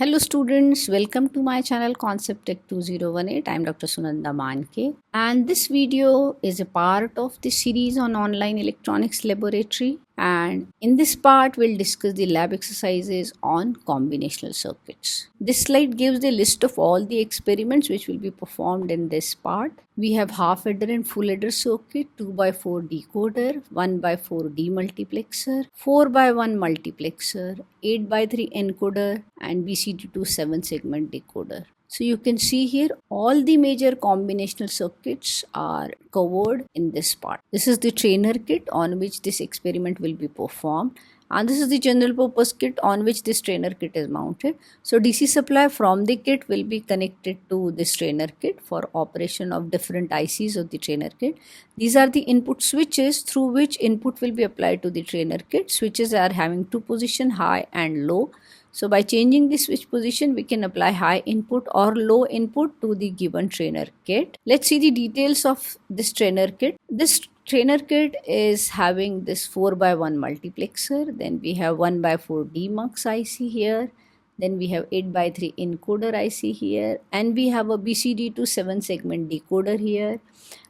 Hello students, welcome to my channel Concept Tech 2018. I am Dr. Sunanda Manke and this video is a part of the series on online electronics laboratory, and in this part we'll discuss the lab exercises on combinational circuits. This slide gives the list of all the experiments which will be performed in this part. We have half adder and full adder circuit, 2x4 decoder, 1x4 demultiplexer, 4x1 multiplexer, 8x3 encoder and BCD to 7 segment decoder. So you can see here all the major combinational circuits are covered in this part. This is the trainer kit on which this experiment will be performed, and this is the general purpose kit on which this trainer kit is mounted. So DC supply from the kit will be connected to this trainer kit for operation of different ICs of the trainer kit. These are the input switches through which input will be applied to the trainer kit. Switches are having two position, high and low. So by changing the switch position, we can apply high input or low input to the given trainer kit. Let's see the details of this trainer kit. This trainer kit is having this 4x1 multiplexer. Then we have 1x4 demux IC here. Then we have 8x3 encoder IC here. And we have a BCD to 7 segment decoder here.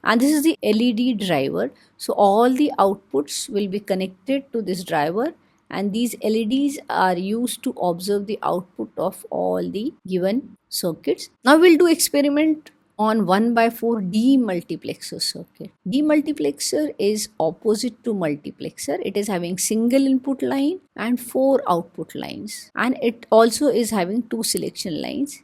And this is the LED driver. So all the outputs will be connected to this driver, and these LEDs are used to observe the output of all the given circuits. Now we'll do experiment on 1x4 demultiplexer circuit. Demultiplexer is opposite to multiplexer. It is having single input line and 4 output lines, and it also is having 2 selection lines.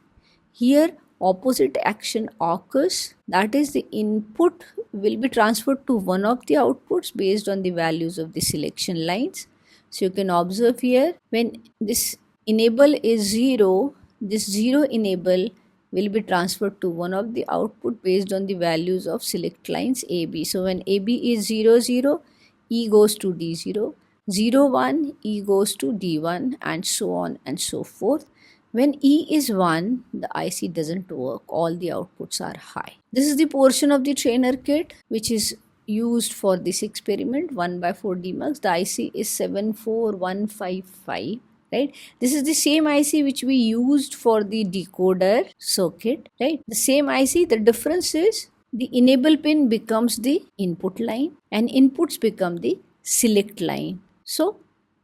Here opposite action occurs, that is the input will be transferred to one of the outputs based on the values of the selection lines. So you can observe here, when this enable is 0, this 0 enable will be transferred to one of the output based on the values of select lines AB. So when AB is 0, 0, E goes to D0, 0, 1, E goes to D1, and so on and so forth. When E is 1, the IC doesn't work, all the outputs are high. This is the portion of the trainer kit which is used for this experiment, 1x4 demux. The IC is 74155, right? This is the same IC which we used for the decoder circuit, right? The same IC, the difference is the enable pin becomes the input line and inputs become the select line. So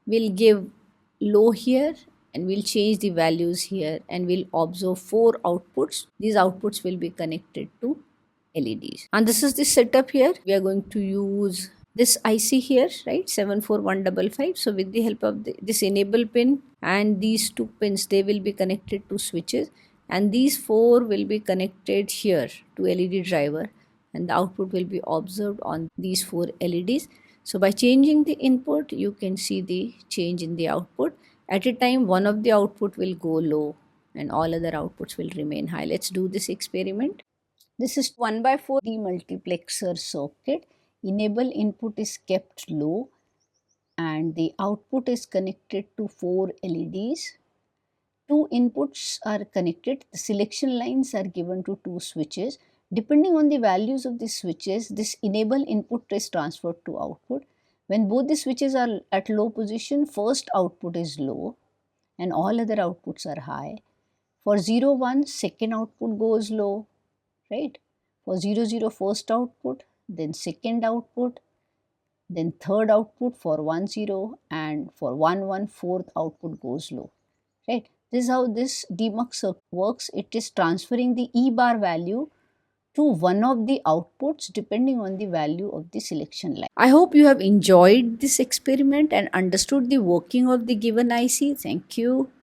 we'll give low here and we'll change the values here, and we'll observe 4 outputs. These outputs will be connected to LEDs. And this is the setup here. We are going to use this IC here, right, 74155. So with the help of this enable pin and these 2 pins, they will be connected to switches, and these 4 will be connected here to LED driver, and the output will be observed on these 4 LEDs. So by changing the input, you can see the change in the output. At a time, one of the output will go low and all other outputs will remain high. Let's do this experiment. This is 1x4 demultiplexer circuit. Enable input is kept low and the output is connected to 4 LEDs. 2 inputs are connected. The selection lines are given to 2 switches. Depending on the values of the switches, this enable input is transferred to output. When both the switches are at low position, first output is low and all other outputs are high. For 0, 1, second output goes low, right? For 0, 0, first output, then second output, then third output for 1, 0, and for 1, 1, fourth output goes low, right? This is how this demux circuit works. It is transferring the E bar value to one of the outputs depending on the value of the selection line. I hope you have enjoyed this experiment and understood the working of the given IC. Thank you.